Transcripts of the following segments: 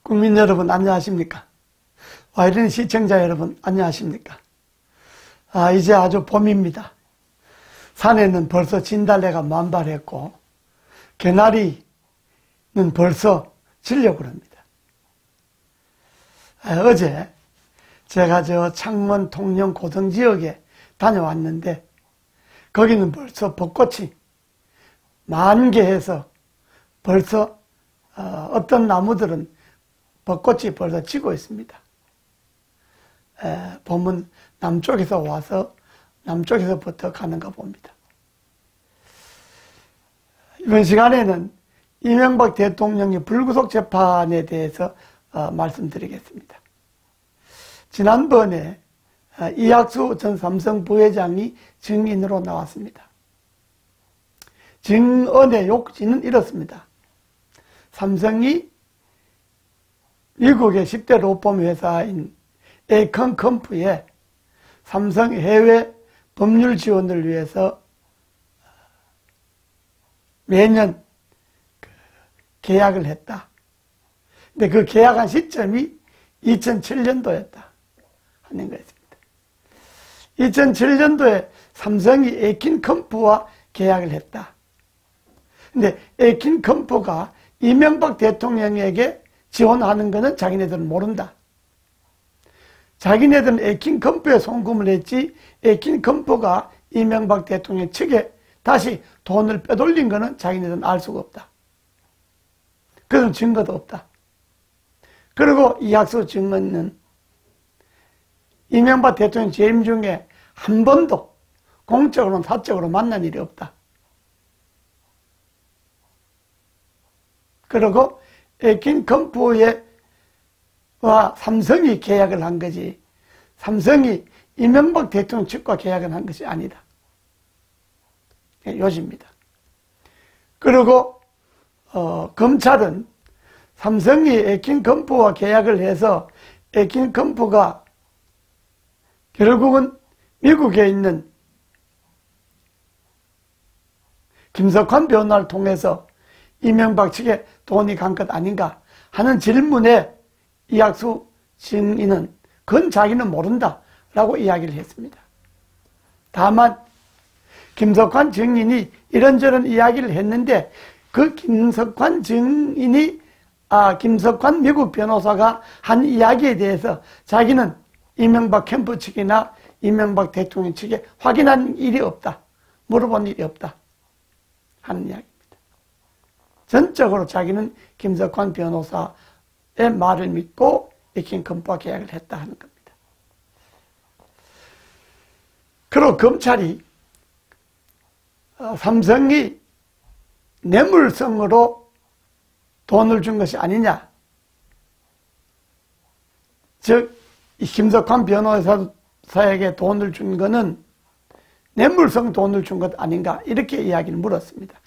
국민 여러분 안녕하십니까? 와이런 시청자 여러분 안녕하십니까? 이제 아주 봄입니다. 산에는 벌써 진달래가 만발했고 개나리는 벌써 지려고 합니다. 어제 제가 저 창원 통영 고성 지역에 다녀왔는데 거기는 벌써 벚꽃이 만개해서 벌써 어떤 나무들은 벚꽃이 벌써 지고 있습니다. 봄은 남쪽에서 와서 남쪽에서부터 가는가 봅니다. 이번 시간에는 이명박 대통령의 불구속 재판에 대해서 말씀드리겠습니다. 지난번에 이학수 전 삼성 부회장이 증인으로 나왔습니다. 증언의 욕지는 이렇습니다. 삼성이 미국의 10대 로펌 회사인 에이컨 컴프에 삼성 해외 법률 지원을 위해서 매년 계약을 했다. 근데 그 계약한 시점이 2007년도였다 하는 것입니다. 2007년도에 삼성이 에이컨 컴프와 계약을 했다. 근데 에이컨 컴프가 이명박 대통령에게 지원하는 것은 자기네들은 모른다. 자기네들은 에이컨 컴프에 송금을 했지 에이컨 컴프가 이명박 대통령 측에 다시 돈을 빼돌린 것은 자기네들은 알 수가 없다. 그런 증거도 없다. 그리고 이학수 증언은 이명박 대통령 재임 중에 한 번도 공적으로는 사적으로 만난 일이 없다. 그리고 에이컨 컴프와 삼성이 계약을 한 거지 삼성이 이명박 대통령 측과 계약을 한 것이 아니다. 요지입니다. 그리고 검찰은 삼성이 에이컨 컴프와 계약을 해서 에이컨 컴프가 결국은 미국에 있는 김석환 변호사를 통해서 이명박 측에 돈이 간 것 아닌가 하는 질문에 이학수 증인은 그건 자기는 모른다 라고 이야기를 했습니다. 다만 김석환 증인이 이런저런 이야기를 했는데 그 김석환 증인이 김석환 미국 변호사가 한 이야기에 대해서 자기는 이명박 캠프 측이나 이명박 대통령 측에 확인한 일이 없다. 물어본 일이 없다. 하는 이야기입니다. 전적으로 자기는 김석환 변호사의 말을 믿고 에이컨 컴프와 계약을 했다 하는 겁니다. 그리고 검찰이 삼성이 뇌물성으로 돈을 준 것이 아니냐. 즉, 이 김석환 변호사에게 돈을 준 것은 뇌물성 돈을 준 것 아닌가. 이렇게 이야기를 물었습니다.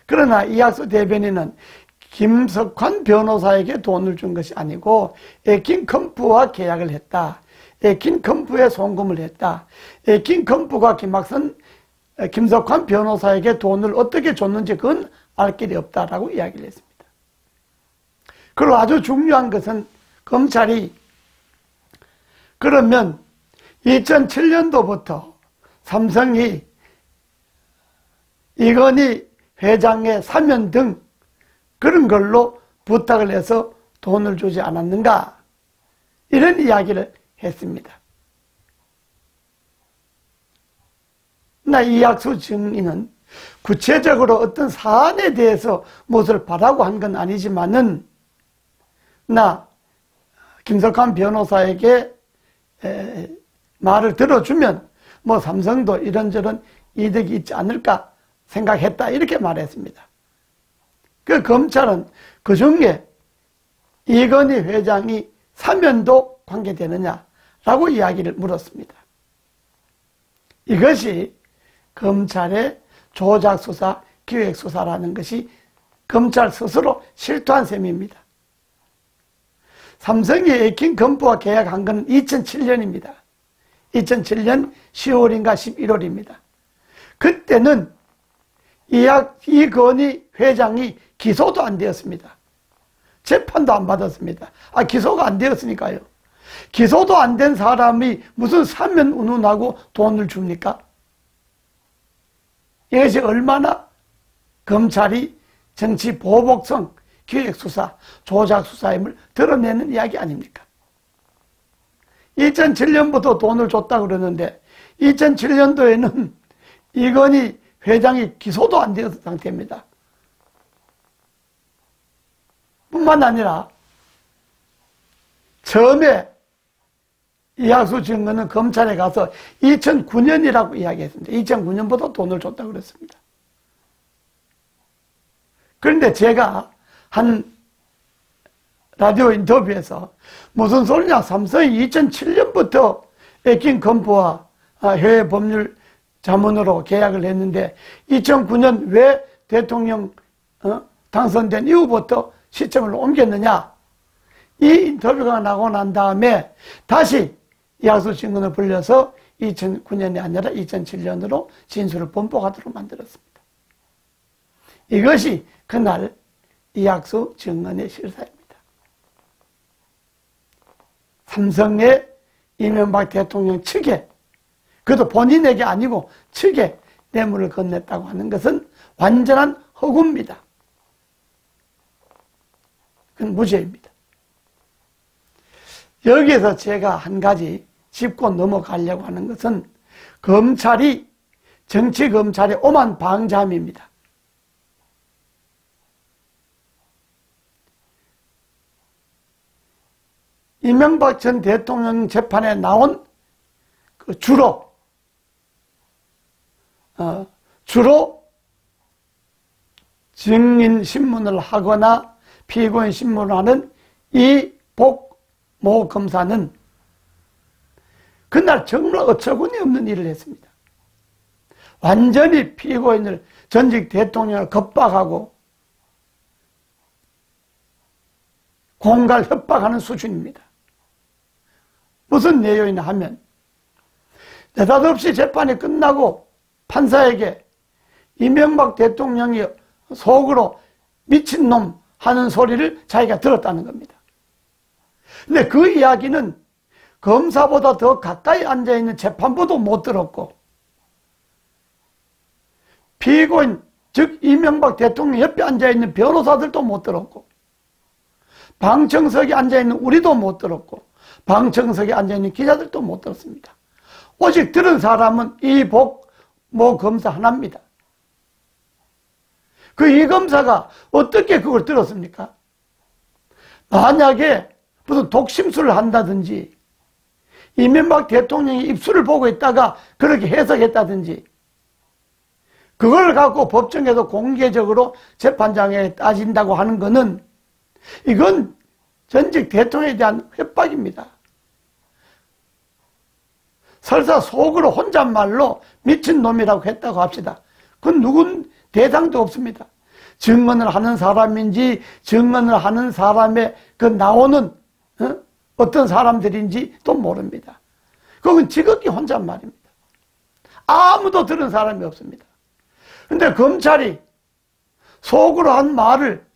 그러나 이학수 대변인은 김석환 변호사에게 돈을 준 것이 아니고 에이컨 컴프와 계약을 했다. 에이컨 컴프에 송금을 했다. 에이컨 컴프가 김석환 변호사에게 돈을 어떻게 줬는지 그건 알 길이 없다라고 이야기를 했습니다. 그리고 아주 중요한 것은 검찰이 그러면 2007년도부터 삼성이 이건희 회장의 사면 등 그런 걸로 부탁을 해서 돈을 주지 않았는가 이런 이야기를 했습니다. 나 이학수 증인은 구체적으로 어떤 사안에 대해서 무엇을 바라고 한 건 아니지만은 나 김석환 변호사에게 말을 들어주면 뭐 삼성도 이런저런 이득이 있지 않을까 생각했다 이렇게 말했습니다. 그 검찰은 그 중에 이건희 회장이 사면도 관계되느냐라고 이야기를 물었습니다. 이것이 검찰의 조작수사, 기획수사라는 것이 검찰 스스로 실토한 셈입니다. 삼성이 에이컨 컴프와 계약한 건 2007년입니다. 2007년 10월인가 11월입니다. 그때는 이건희 회장이 기소도 안 되었습니다. 재판도 안 받았습니다. 기소가 안 되었으니까요. 기소도 안 된 사람이 무슨 사면 운운하고 돈을 줍니까? 이것이 얼마나 검찰이 정치 보복성, 기획수사, 조작수사임을 드러내는 이야기 아닙니까? 2007년부터 돈을 줬다고 그러는데 2007년도에는 이건희 회장이 기소도 안 되었던 상태입니다. 뿐만 아니라 처음에 이학수 증언은 검찰에 가서 2009년이라고 이야기했습니다. 2009년부터 돈을 줬다고 그랬습니다. 그런데 제가 한 라디오 인터뷰에서 무슨 소리냐, 삼성이 2007년부터 에낀 건프와 해외 법률 자문으로 계약을 했는데 2009년 왜 대통령 당선된 이후부터 시점을 옮겼느냐, 이 인터뷰가 나고 난 다음에 다시 이학수 증언을 불려서 2009년이 아니라 2007년으로 진술을 번복하도록 만들었습니다. 이것이 그날 이학수 증언의 실사입니다. 삼성의 이명박 대통령 측에, 그것도 본인에게 아니고 측에 뇌물을 건넸다고 하는 것은 완전한 허구입니다. 그건 무죄입니다. 여기에서 제가 한 가지 짚고 넘어가려고 하는 것은 검찰이, 정치검찰의 오만 방자함입니다. 이명박 전 대통령 재판에 나온 주로 증인 신문을 하거나 피고인 신문을 하는 이 복 모 검사는 그날 정말 어처구니 없는 일을 했습니다. 완전히 피고인을, 전직 대통령을 겁박하고 공갈 협박하는 수준입니다. 무슨 내용이냐 하면 느닷없이 재판이 끝나고 판사에게 이명박 대통령이 속으로 미친놈 하는 소리를 자기가 들었다는 겁니다. 근데 그 이야기는 검사보다 더 가까이 앉아있는 재판부도 못 들었고, 피고인, 즉 이명박 대통령 옆에 앉아있는 변호사들도 못 들었고, 방청석에 앉아있는 우리도 못 들었고, 방청석에 앉아있는 기자들도 못 들었습니다. 오직 들은 사람은 이 복 모 검사 하나입니다. 그 이 검사가 어떻게 그걸 들었습니까? 만약에 무슨 독심술을 한다든지 이명박 대통령이 입술을 보고 있다가 그렇게 해석했다든지 그걸 갖고 법정에서 공개적으로 재판장에 따진다고 하는 것은 이건 전직 대통령에 대한 협박입니다. 설사 속으로 혼잣말로 미친놈이라고 했다고 합시다. 그건 누군 대상도 없습니다. 증언을 하는 사람인지 증언을 하는 사람의 그 나오는 어떤 사람들인지 또 모릅니다. 그건 지극히 혼잣말입니다. 아무도 들은 사람이 없습니다. 근데 검찰이 속으로 한 말을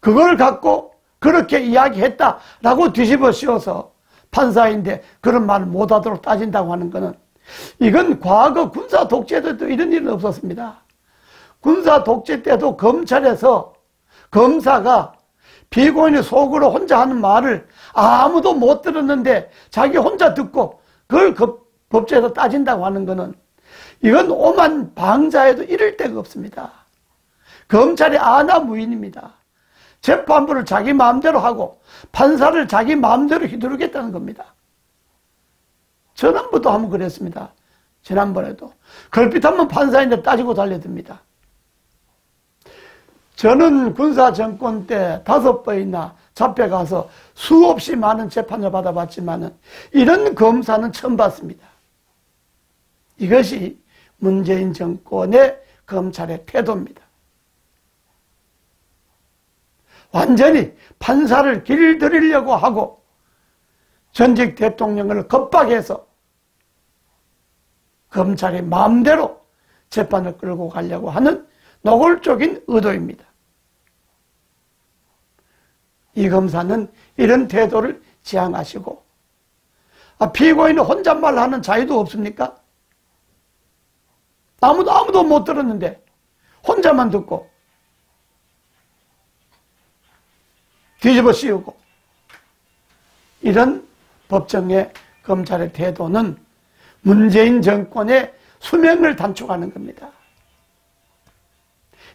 그걸 갖고 그렇게 이야기했다라고 뒤집어 씌워서 판사인데 그런 말을 못하도록 따진다고 하는 것은 이건 과거 군사 독재 때도 이런 일은 없었습니다. 군사 독재 때도 검찰에서 검사가 피고인이 속으로 혼자 하는 말을 아무도 못 들었는데 자기 혼자 듣고 그걸 법정에서 따진다고 하는 것은 이건 오만 방자에도 이를 데가 없습니다. 검찰이 아나무인입니다. 재판부를 자기 마음대로 하고 판사를 자기 마음대로 휘두르겠다는 겁니다. 전환부도 한번 그랬습니다. 지난번에도. 걸핏하면 판사인데 따지고 달려듭니다. 저는 군사정권 때 5번이나 잡혀가서 수없이 많은 재판을 받아봤지만 이런 검사는 처음 봤습니다. 이것이 문재인 정권의 검찰의 태도입니다. 완전히 판사를 길들이려고 하고 전직 대통령을 겁박해서 검찰이 마음대로 재판을 끌고 가려고 하는 노골적인 의도입니다. 이 검사는 이런 태도를 지향하시고, 피고인은 혼잣말 하는 자유도 없습니까? 아무도 못 들었는데 혼자만 듣고 뒤집어 씌우고, 이런 법정의 검찰의 태도는 문재인 정권의 수명을 단축하는 겁니다.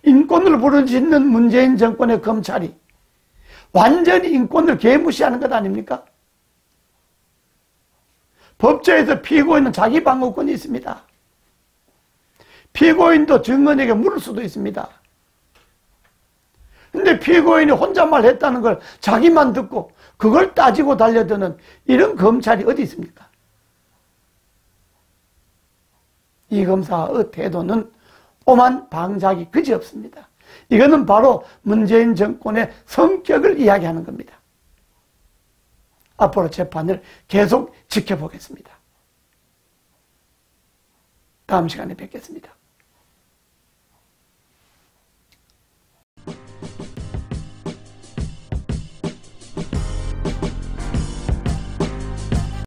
인권을 부르짖는 문재인 정권의 검찰이 완전히 인권을 개무시하는 것 아닙니까? 법조에서 피고인은 자기 방어권이 있습니다. 피고인도 증언에게 물을 수도 있습니다. 근데 피고인이 혼잣말 했다는 걸 자기만 듣고 그걸 따지고 달려드는 이런 검찰이 어디 있습니까? 이 검사의 태도는 오만 방자기 그지없습니다. 이거는 바로 문재인 정권의 성격을 이야기하는 겁니다. 앞으로 재판을 계속 지켜보겠습니다. 다음 시간에 뵙겠습니다.